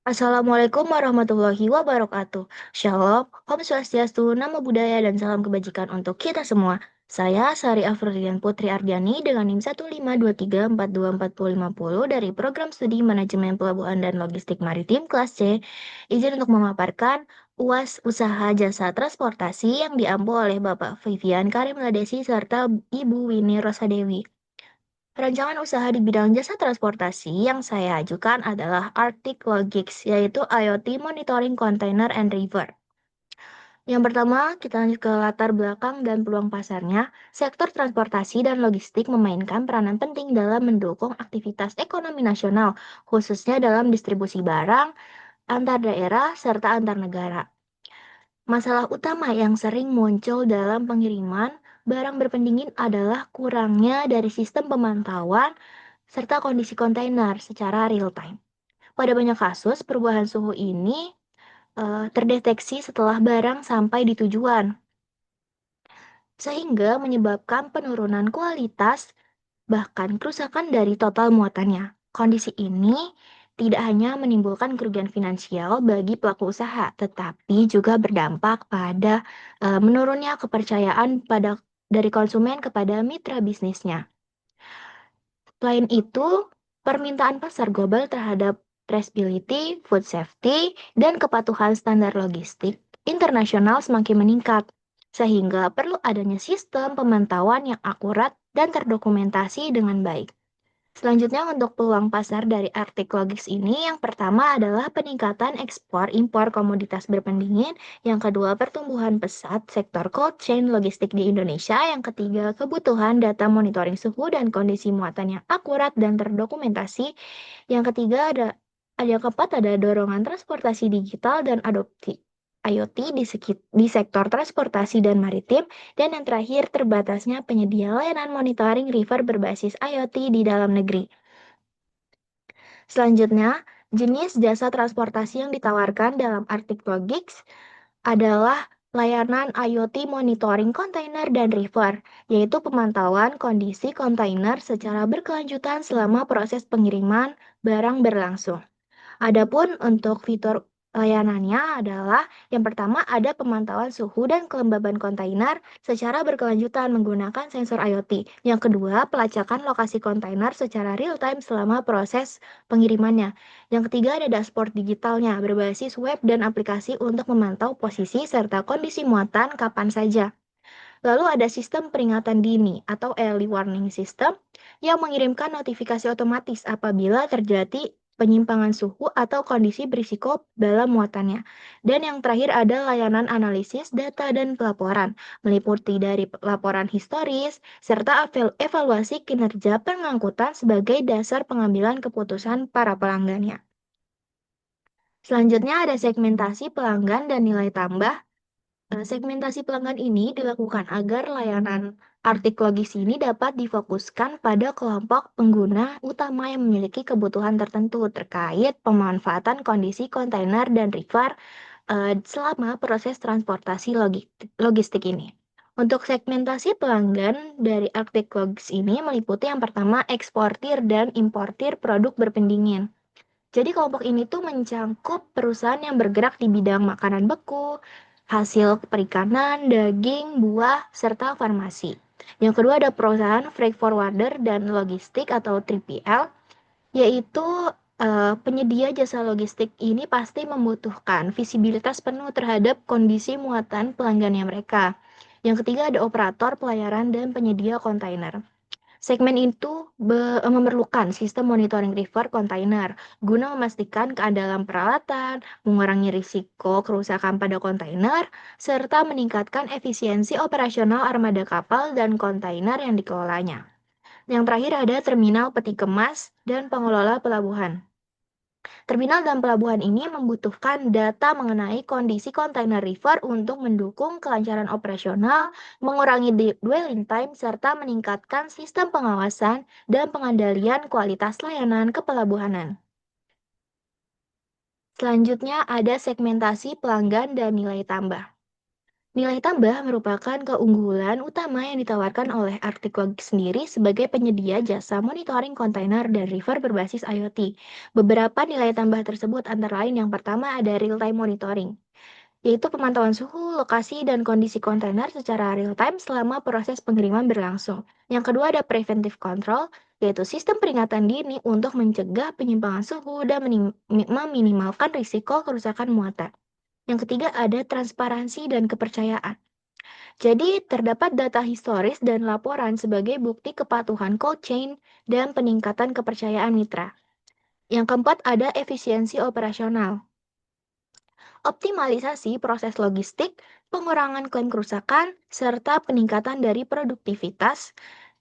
Assalamualaikum warahmatullahi wabarakatuh. Shalom, Om Swastiastu, Namo Buddhaya, dan salam kebajikan untuk kita semua. Saya Sari Afridian Putri Ardiani dengan NIM 15234242050 dari Program Studi Manajemen Pelabuhan dan Logistik Maritim kelas C. Izin untuk memaparkan UAS Usaha Jasa Transportasi yang diampu oleh Bapak Vivian Karim Ladesi serta Ibu Winnie Rosadewi. Rancangan usaha di bidang jasa transportasi yang saya ajukan adalah Arctic Logics, yaitu IoT Monitoring Container and River. Yang pertama, kita lanjut ke latar belakang dan peluang pasarnya. Sektor transportasi dan logistik memainkan peranan penting dalam mendukung aktivitas ekonomi nasional, khususnya dalam distribusi barang, antar daerah, serta antar negara. Masalah utama yang sering muncul dalam pengiriman barang berpendingin adalah kurangnya dari sistem pemantauan serta kondisi kontainer secara real time. Pada banyak kasus, perubahan suhu ini terdeteksi setelah barang sampai di tujuan, sehingga menyebabkan penurunan kualitas bahkan kerusakan dari total muatannya. Kondisi ini tidak hanya menimbulkan kerugian finansial bagi pelaku usaha, tetapi juga berdampak pada menurunnya kepercayaan dari konsumen kepada mitra bisnisnya. Selain itu, permintaan pasar global terhadap traceability, food safety, dan kepatuhan standar logistik internasional semakin meningkat, sehingga perlu adanya sistem pemantauan yang akurat dan terdokumentasi dengan baik. Selanjutnya untuk peluang pasar dari Arctic Logics ini, yang pertama adalah peningkatan ekspor impor komoditas berpendingin, yang kedua pertumbuhan pesat sektor cold chain logistik di Indonesia, yang ketiga kebutuhan data monitoring suhu dan kondisi muatan yang akurat dan terdokumentasi, yang ketiga yang keempat ada dorongan transportasi digital dan adopsi IoT di sektor transportasi dan maritim, dan yang terakhir terbatasnya penyedia layanan monitoring river berbasis IoT di dalam negeri. Selanjutnya, jenis jasa transportasi yang ditawarkan dalam Arctic Logics adalah layanan IoT monitoring kontainer dan river, yaitu pemantauan kondisi kontainer secara berkelanjutan selama proses pengiriman barang berlangsung. Adapun untuk fitur layanannya adalah yang pertama ada pemantauan suhu dan kelembaban kontainer secara berkelanjutan menggunakan sensor IoT. Yang kedua, pelacakan lokasi kontainer secara real time selama proses pengirimannya. Yang ketiga ada dashboard digitalnya berbasis web dan aplikasi untuk memantau posisi serta kondisi muatan kapan saja. Lalu ada sistem peringatan dini atau early warning system yang mengirimkan notifikasi otomatis apabila terjadi penyimpangan suhu atau kondisi berisiko dalam muatannya. Dan yang terakhir ada layanan analisis data dan pelaporan, meliputi dari laporan historis serta evaluasi kinerja pengangkutan sebagai dasar pengambilan keputusan para pelanggannya. Selanjutnya ada segmentasi pelanggan dan nilai tambah. Segmentasi pelanggan ini dilakukan agar layanan Arctic Logis ini dapat difokuskan pada kelompok pengguna utama yang memiliki kebutuhan tertentu terkait pemanfaatan kondisi kontainer dan river selama proses transportasi logistik ini. Untuk segmentasi pelanggan dari Arctic Logis ini meliputi yang pertama eksportir dan importir produk berpendingin. Jadi kelompok ini tuh mencangkup perusahaan yang bergerak di bidang makanan beku, hasil perikanan, daging, buah, serta farmasi. Yang kedua ada perusahaan freight forwarder dan logistik atau 3PL, yaitu penyedia jasa logistik ini pasti membutuhkan visibilitas penuh terhadap kondisi muatan pelanggannya mereka. Yang ketiga ada operator pelayaran dan penyedia kontainer. Segmen itu memerlukan sistem monitoring river kontainer guna memastikan keandalan peralatan, mengurangi risiko kerusakan pada kontainer, serta meningkatkan efisiensi operasional armada kapal dan kontainer yang dikelolanya. Yang terakhir ada terminal peti kemas dan pengelola pelabuhan. Terminal dan pelabuhan ini membutuhkan data mengenai kondisi kontainer river untuk mendukung kelancaran operasional, mengurangi dwelling time, serta meningkatkan sistem pengawasan dan pengendalian kualitas layanan kepelabuhanan. Selanjutnya ada segmentasi pelanggan dan nilai tambah. Nilai tambah merupakan keunggulan utama yang ditawarkan oleh Arctic sendiri sebagai penyedia jasa monitoring kontainer dan river berbasis IoT. Beberapa nilai tambah tersebut antara lain yang pertama ada real-time monitoring, yaitu pemantauan suhu, lokasi, dan kondisi kontainer secara real-time selama proses pengiriman berlangsung. Yang kedua ada preventive control, yaitu sistem peringatan dini untuk mencegah penyimpangan suhu dan meminimalkan risiko kerusakan muatan. Yang ketiga ada transparansi dan kepercayaan. Jadi, terdapat data historis dan laporan sebagai bukti kepatuhan cold chain dan peningkatan kepercayaan mitra. Yang keempat ada efisiensi operasional, optimalisasi proses logistik, pengurangan klaim kerusakan, serta peningkatan dari produktivitas.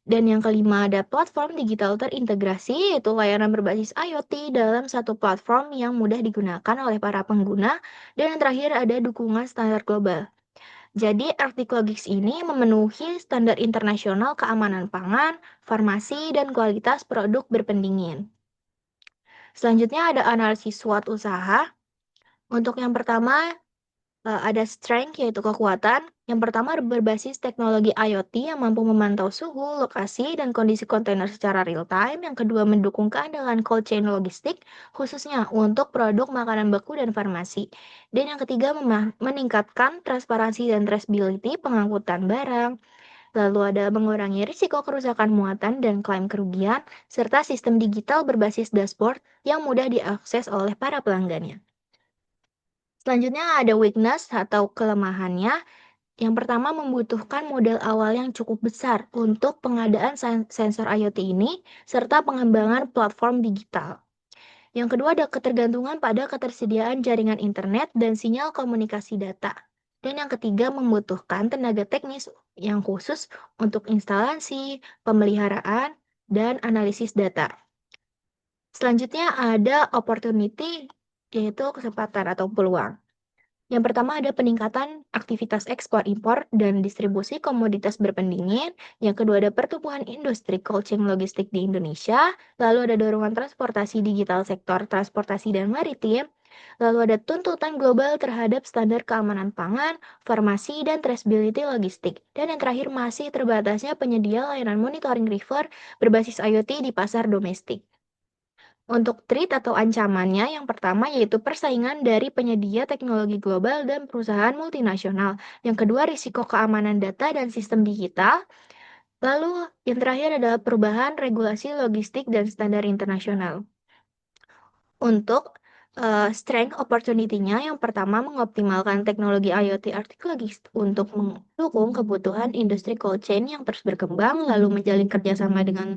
Dan yang kelima ada platform digital terintegrasi, yaitu layanan berbasis IoT dalam satu platform yang mudah digunakan oleh para pengguna. Dan yang terakhir ada dukungan standar global. Jadi, Arctic ini memenuhi standar internasional keamanan pangan, farmasi, dan kualitas produk berpendingin. Selanjutnya ada analisis SWOT usaha. Untuk yang pertama, ada strength yaitu kekuatan. Yang pertama berbasis teknologi IoT yang mampu memantau suhu, lokasi, dan kondisi kontainer secara real time. Yang kedua mendukung keandalan cold chain logistik, khususnya untuk produk makanan beku dan farmasi. Dan yang ketiga meningkatkan transparansi dan traceability pengangkutan barang. Lalu ada mengurangi risiko kerusakan muatan dan klaim kerugian, serta sistem digital berbasis dashboard yang mudah diakses oleh para pelanggannya. Selanjutnya ada weakness atau kelemahannya. Yang pertama membutuhkan modal awal yang cukup besar untuk pengadaan sensor IoT ini, serta pengembangan platform digital. Yang kedua ada ketergantungan pada ketersediaan jaringan internet dan sinyal komunikasi data. Dan yang ketiga membutuhkan tenaga teknis yang khusus untuk instalasi, pemeliharaan, dan analisis data. Selanjutnya ada opportunity, yaitu kesempatan atau peluang. Yang pertama ada peningkatan aktivitas ekspor impor dan distribusi komoditas berpendingin. Yang kedua ada pertumbuhan industri cold chain logistik di Indonesia. Lalu ada dorongan transportasi digital sektor transportasi dan maritim. Lalu ada tuntutan global terhadap standar keamanan pangan, farmasi, dan traceability logistik. Dan yang terakhir masih terbatasnya penyedia layanan monitoring river berbasis IoT di pasar domestik. Untuk threat atau ancamannya, yang pertama yaitu persaingan dari penyedia teknologi global dan perusahaan multinasional. Yang kedua, risiko keamanan data dan sistem digital. Lalu, yang terakhir adalah perubahan regulasi logistik dan standar internasional. Untuk strength opportunity-nya, yang pertama menoptimalkan teknologi IoT artikulogis untuk mendukung kebutuhan industri cold chain yang terus berkembang, lalu menjalin kerjasama dengan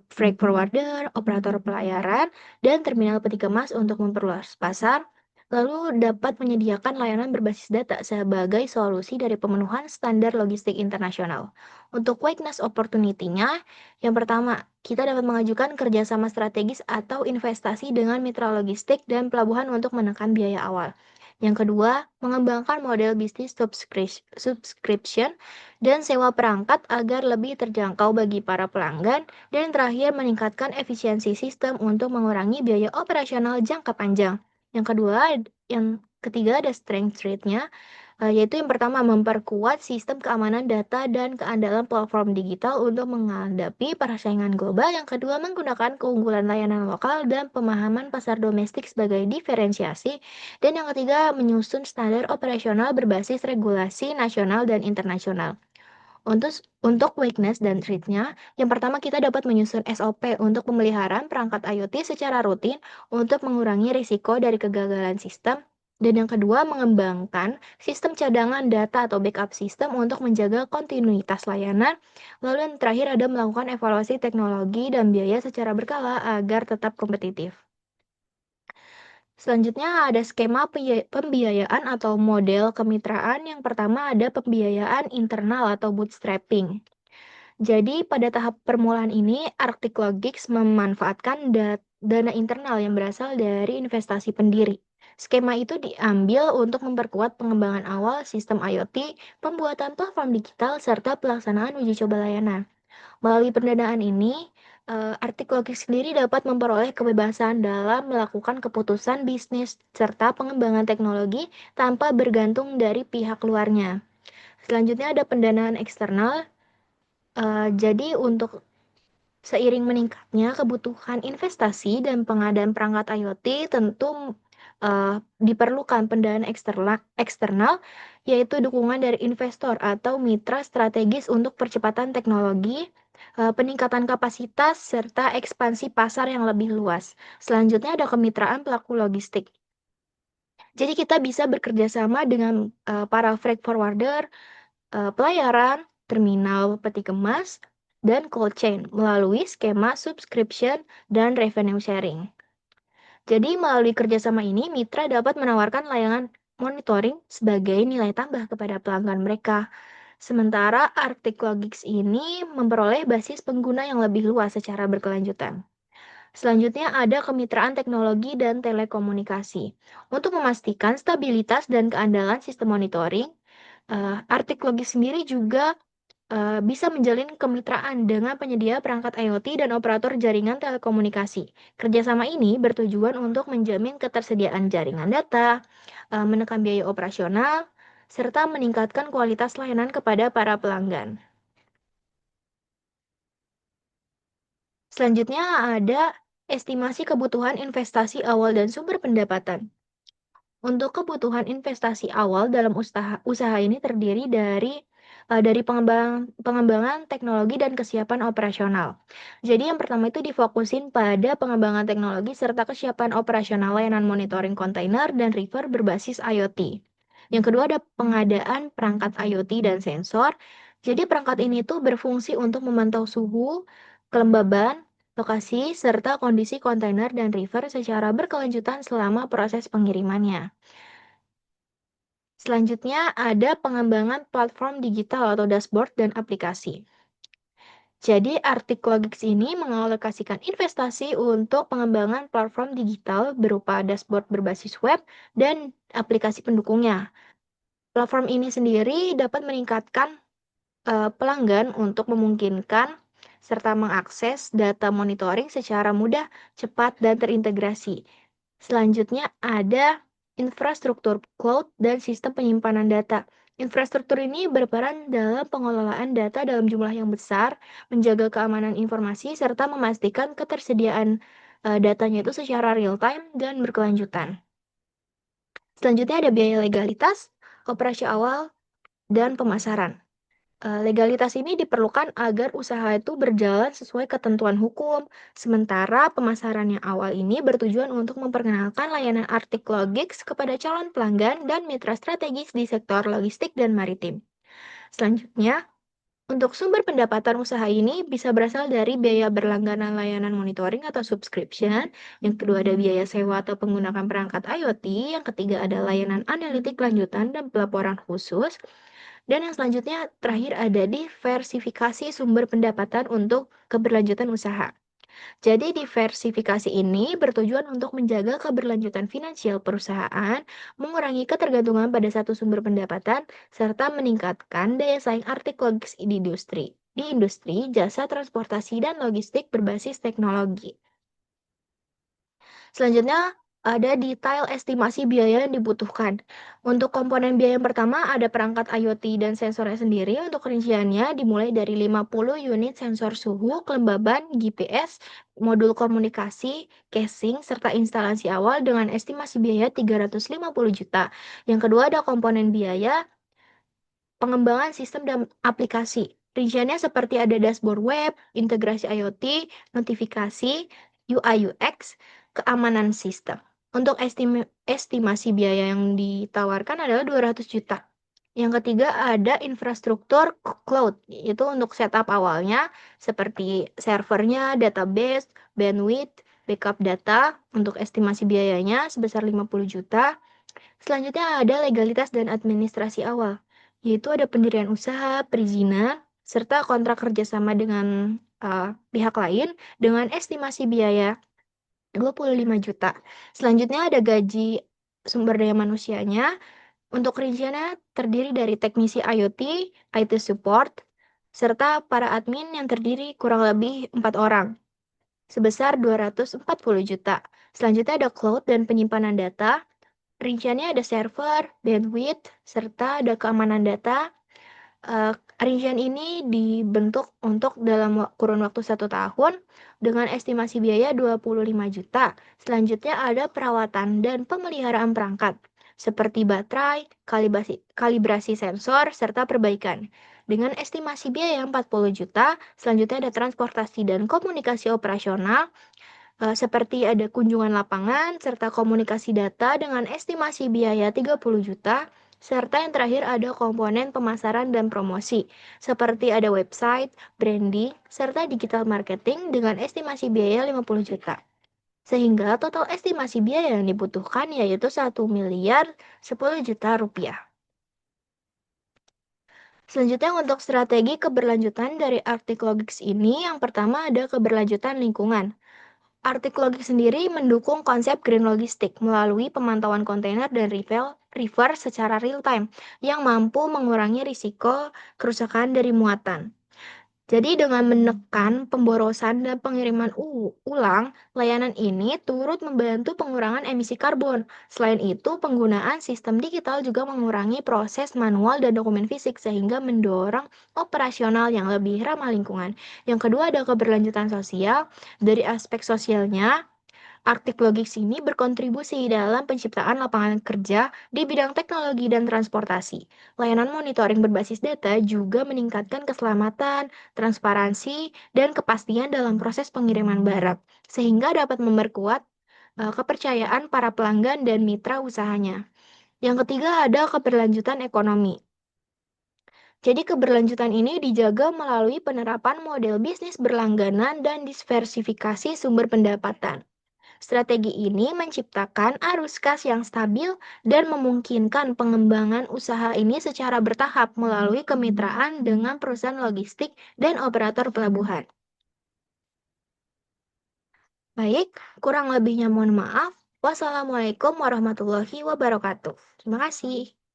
freight forwarder, operator pelayaran, dan terminal peti kemas untuk memperluas pasar, lalu dapat menyediakan layanan berbasis data sebagai solusi dari pemenuhan standar logistik internasional. Untuk weakness opportunity-nya, yang pertama, kita dapat mengajukan kerjasama strategis atau investasi dengan mitra logistik dan pelabuhan untuk menekan biaya awal. Yang kedua, mengembangkan model bisnis subscription dan sewa perangkat agar lebih terjangkau bagi para pelanggan. Dan yang terakhir, meningkatkan efisiensi sistem untuk mengurangi biaya operasional jangka panjang. Yang ketiga ada strength rate-nya, yaitu yang pertama memperkuat sistem keamanan data dan keandalan platform digital untuk menghadapi persaingan global. Yang kedua, menggunakan keunggulan layanan lokal dan pemahaman pasar domestik sebagai diferensiasi. Dan yang ketiga, menyusun standar operasional berbasis regulasi nasional dan internasional. Untuk weakness dan threat-nya, yang pertama kita dapat menyusun SOP untuk pemeliharaan perangkat IoT secara rutin untuk mengurangi risiko dari kegagalan sistem. Dan yang kedua, mengembangkan sistem cadangan data atau backup system untuk menjaga kontinuitas layanan. Lalu yang terakhir ada melakukan evaluasi teknologi dan biaya secara berkala agar tetap kompetitif. Selanjutnya ada skema pembiayaan atau model kemitraan. Yang pertama ada pembiayaan internal atau bootstrapping. Jadi pada tahap permulaan ini, Arctic memanfaatkan dana internal yang berasal dari investasi pendiri. Skema itu diambil untuk memperkuat pengembangan awal sistem IoT, pembuatan platform digital, serta pelaksanaan uji coba layanan. Melalui pendanaan ini, Artik logik sendiri dapat memperoleh kebebasan dalam melakukan keputusan bisnis serta pengembangan teknologi tanpa bergantung dari pihak luarnya. Selanjutnya ada pendanaan eksternal. Jadi untuk seiring meningkatnya kebutuhan investasi dan pengadaan perangkat IoT, tentu diperlukan pendanaan eksternal, yaitu dukungan dari investor atau mitra strategis untuk percepatan teknologi, peningkatan kapasitas, serta ekspansi pasar yang lebih luas. Selanjutnya ada kemitraan pelaku logistik. Jadi kita bisa bekerja sama dengan para freight forwarder, pelayaran, terminal peti kemas, dan cold chain melalui skema subscription dan revenue sharing. Jadi melalui kerjasama ini, mitra dapat menawarkan layanan monitoring sebagai nilai tambah kepada pelanggan mereka. Sementara Arctic Logics ini memperoleh basis pengguna yang lebih luas secara berkelanjutan. Selanjutnya ada kemitraan teknologi dan telekomunikasi. Untuk memastikan stabilitas dan keandalan sistem monitoring, Arctic Logics sendiri juga bisa menjalin kemitraan dengan penyedia perangkat IoT dan operator jaringan telekomunikasi. Kerjasama ini bertujuan untuk menjamin ketersediaan jaringan data, menekan biaya operasional, serta meningkatkan kualitas layanan kepada para pelanggan. Selanjutnya ada estimasi kebutuhan investasi awal dan sumber pendapatan. Untuk kebutuhan investasi awal dalam usaha ini terdiri dari pengembangan teknologi dan kesiapan operasional. Jadi yang pertama itu difokusin pada pengembangan teknologi serta kesiapan operasional layanan monitoring kontainer dan river berbasis IoT. Yang kedua ada pengadaan perangkat IoT dan sensor. Jadi perangkat ini tuh berfungsi untuk memantau suhu, kelembaban, lokasi, serta kondisi kontainer dan river secara berkelanjutan selama proses pengirimannya. Selanjutnya ada pengembangan platform digital atau dashboard dan aplikasi. Jadi Arctic Logics ini mengalokasikan investasi untuk pengembangan platform digital berupa dashboard berbasis web dan aplikasi pendukungnya. Platform ini sendiri dapat meningkatkan pelanggan untuk memungkinkan serta mengakses data monitoring secara mudah, cepat, dan terintegrasi. Selanjutnya ada infrastruktur cloud dan sistem penyimpanan data. Infrastruktur ini berperan dalam pengelolaan data dalam jumlah yang besar, menjaga keamanan informasi, serta memastikan ketersediaan datanya itu secara real time dan berkelanjutan. Selanjutnya ada biaya legalitas, operasi awal, dan pemasaran. Legalitas ini diperlukan agar usaha itu berjalan sesuai ketentuan hukum, sementara pemasaran yang awal ini bertujuan untuk memperkenalkan layanan Arctic Logics kepada calon pelanggan dan mitra strategis di sektor logistik dan maritim. Selanjutnya, untuk sumber pendapatan usaha ini bisa berasal dari biaya berlangganan layanan monitoring atau subscription, yang kedua ada biaya sewa atau menggunakan perangkat IoT, yang ketiga ada layanan analitik lanjutan dan pelaporan khusus, dan yang selanjutnya terakhir ada diversifikasi sumber pendapatan untuk keberlanjutan usaha. Jadi diversifikasi ini bertujuan untuk menjaga keberlanjutan finansial perusahaan, mengurangi ketergantungan pada satu sumber pendapatan, serta meningkatkan daya saing Arctic Logics di industri jasa transportasi dan logistik berbasis teknologi. Selanjutnya, ada detail estimasi biaya yang dibutuhkan. Untuk komponen biaya yang pertama, ada perangkat IoT dan sensornya sendiri. Untuk rinciannya dimulai dari 50 unit sensor suhu, kelembaban, GPS, modul komunikasi, casing, serta instalasi awal dengan estimasi biaya 350 juta. Yang kedua ada komponen biaya pengembangan sistem dan aplikasi. Rinciannya seperti ada dashboard web, integrasi IoT, notifikasi, UI UX, keamanan sistem. Untuk estimasi biaya yang ditawarkan adalah 200 juta. Yang ketiga ada infrastruktur cloud, yaitu untuk setup awalnya seperti servernya, database, bandwidth, backup data. Untuk estimasi biayanya sebesar 50 juta. Selanjutnya ada legalitas dan administrasi awal, yaitu ada pendirian usaha, perizinan, serta kontrak kerjasama dengan pihak lain dengan estimasi biaya 25 juta. Selanjutnya ada gaji sumber daya manusianya. Untuk rinciannya terdiri dari teknisi IoT, IT support, serta para admin yang terdiri kurang lebih 4 orang. sebesar 240 juta. Selanjutnya ada cloud dan penyimpanan data. Rinciannya ada server, bandwidth, serta ada keamanan data. Rincian ini dibentuk untuk dalam kurun waktu 1 tahun dengan estimasi biaya 25 juta. Selanjutnya ada perawatan dan pemeliharaan perangkat seperti baterai, kalibrasi sensor, serta perbaikan. Dengan estimasi biaya 40 juta, selanjutnya ada transportasi dan komunikasi operasional seperti ada kunjungan lapangan serta komunikasi data dengan estimasi biaya 30 juta, serta yang terakhir ada komponen pemasaran dan promosi, seperti ada website, branding, serta digital marketing dengan estimasi biaya 50 juta. Sehingga total estimasi biaya yang dibutuhkan yaitu 1 miliar 10 juta rupiah. Selanjutnya untuk strategi keberlanjutan dari Arctic Logics ini, yang pertama ada keberlanjutan lingkungan. Arctic Logics sendiri mendukung konsep green logistik melalui pemantauan kontainer dan river secara real time yang mampu mengurangi risiko kerusakan dari muatan. Jadi dengan menekan pemborosan dan pengiriman ulang, layanan ini turut membantu pengurangan emisi karbon. Selain itu, penggunaan sistem digital juga mengurangi proses manual dan dokumen fisik sehingga mendorong operasional yang lebih ramah lingkungan. Yang kedua ada keberlanjutan sosial. Dari aspek sosialnya, Arctic Logics ini berkontribusi dalam penciptaan lapangan kerja di bidang teknologi dan transportasi. Layanan monitoring berbasis data juga meningkatkan keselamatan, transparansi, dan kepastian dalam proses pengiriman barang, sehingga dapat memperkuat kepercayaan para pelanggan dan mitra usahanya. Yang ketiga ada keberlanjutan ekonomi. Jadi keberlanjutan ini dijaga melalui penerapan model bisnis berlangganan dan diversifikasi sumber pendapatan. Strategi ini menciptakan arus kas yang stabil dan memungkinkan pengembangan usaha ini secara bertahap melalui kemitraan dengan perusahaan logistik dan operator pelabuhan. Baik, kurang lebihnya mohon maaf. Wassalamualaikum warahmatullahi wabarakatuh. Terima kasih.